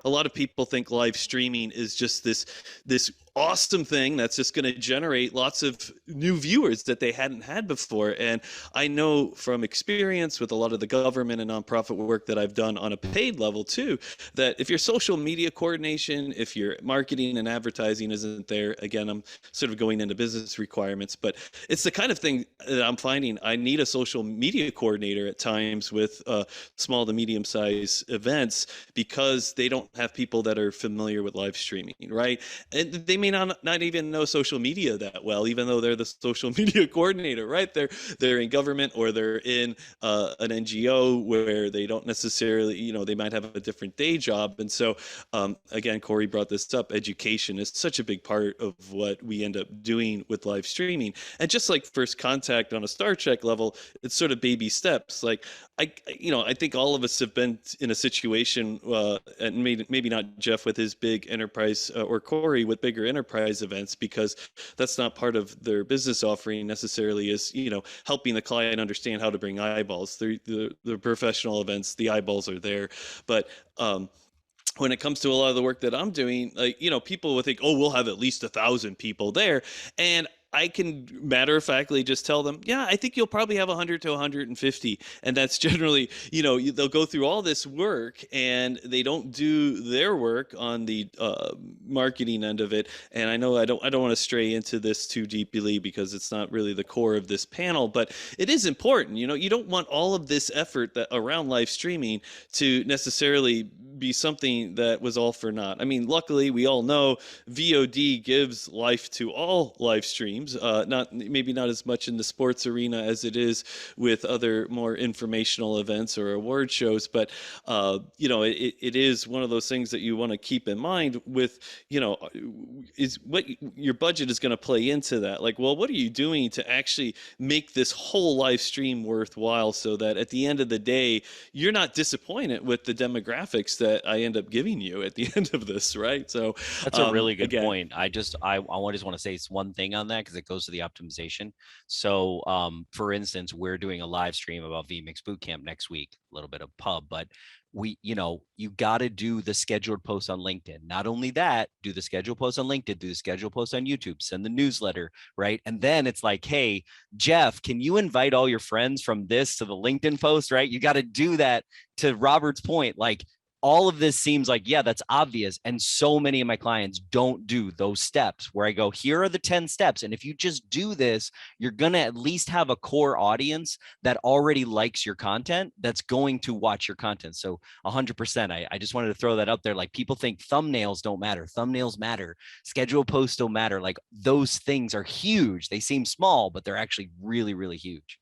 a lot of people think live streaming is just this awesome thing that's just going to generate lots of new viewers that they hadn't had before. And I know from experience with a lot of the government and nonprofit work that I've done on a paid level too, that if your social media coordination, if your marketing and advertising isn't there, again, I'm sort of going into business requirements, but it's the kind of thing that I'm finding I need a social media coordinator at times with small to medium size events, because they don't have people that are familiar with live streaming, right? And they may not even know social media that well, even though they're the social media coordinator, right? They're in government, or they're in an NGO where they don't necessarily, they might have a different day job. And so, again, Corey brought this up. Education is such a big part of what we end up doing with live streaming. And just like First Contact on a Star Trek level, it's sort of baby steps. Like I think all of us have been in a situation, and maybe not Jeff with his big enterprise, or Corey with bigger enterprise events, because that's not part of their business offering necessarily, is helping the client understand how to bring eyeballs. The professional events, the eyeballs are there, but when it comes to a lot of the work that I'm doing, people will think, oh, we'll have at least 1,000 people there, and I can matter-of-factly just tell them, yeah, I think you'll probably have 100 to 150. And that's generally, they'll go through all this work and they don't do their work on the marketing end of it. And I know I don't want to stray into this too deeply because it's not really the core of this panel, but it is important. You don't want all of this effort that around live streaming to necessarily be something that was all for naught. I mean, luckily, we all know VOD gives life to all live streams. Maybe not as much in the sports arena as it is with other more informational events or award shows, but it is one of those things that you want to keep in mind with, is what your budget is going to play into that. Like, well, what are you doing to actually make this whole live stream worthwhile, so that at the end of the day, you're not disappointed with the demographics that I end up giving you at the end of this, right? So that's a really good point. I just want to say one thing on that, because it goes to the optimization. So for instance, we're doing a live stream about vMix Bootcamp next week, a little bit of pub, but you got to do the scheduled posts on LinkedIn. Not only that, do the scheduled posts on LinkedIn, do the scheduled posts on YouTube, send the newsletter, right? And then it's like, hey, Jeff, can you invite all your friends from this to the LinkedIn post, right? You got to do that. To Robert's point, like, all of this seems like, yeah, that's obvious. And so many of my clients don't do those steps where I go, here are the 10 steps. And if you just do this, you're going to at least have a core audience that already likes your content, that's going to watch your content. So 100%, I just wanted to throw that up there. Like, people think thumbnails don't matter. Thumbnails matter. Scheduled posts don't matter. Like, those things are huge. They seem small, but they're actually really, really huge.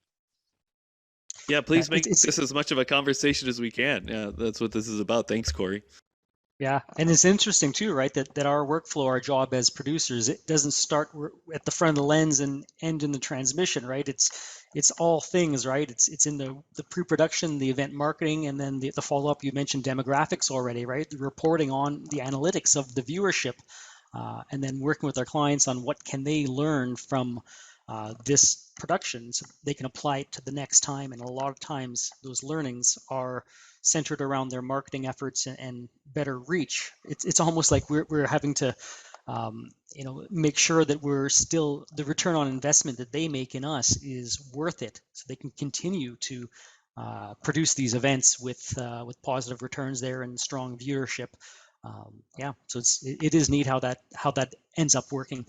Yeah, please make this as much of a conversation as we can. Yeah, that's what this is about. Thanks, Corey. Yeah, and it's interesting too, right? That our workflow, our job as producers, it doesn't start at the front of the lens and end in the transmission, right? It's all things, right? It's in the pre-production, the event marketing, and then the follow-up. You mentioned demographics already, right? The reporting on the analytics of the viewership, and then working with our clients on what can they learn from this production, so they can apply it to the next time. And a lot of times those learnings are centered around their marketing efforts and better reach. It's almost like we're having to make sure that we're still, the return on investment that they make in us is worth it, so they can continue to produce these events with positive returns there and strong viewership. So it is neat how that ends up working.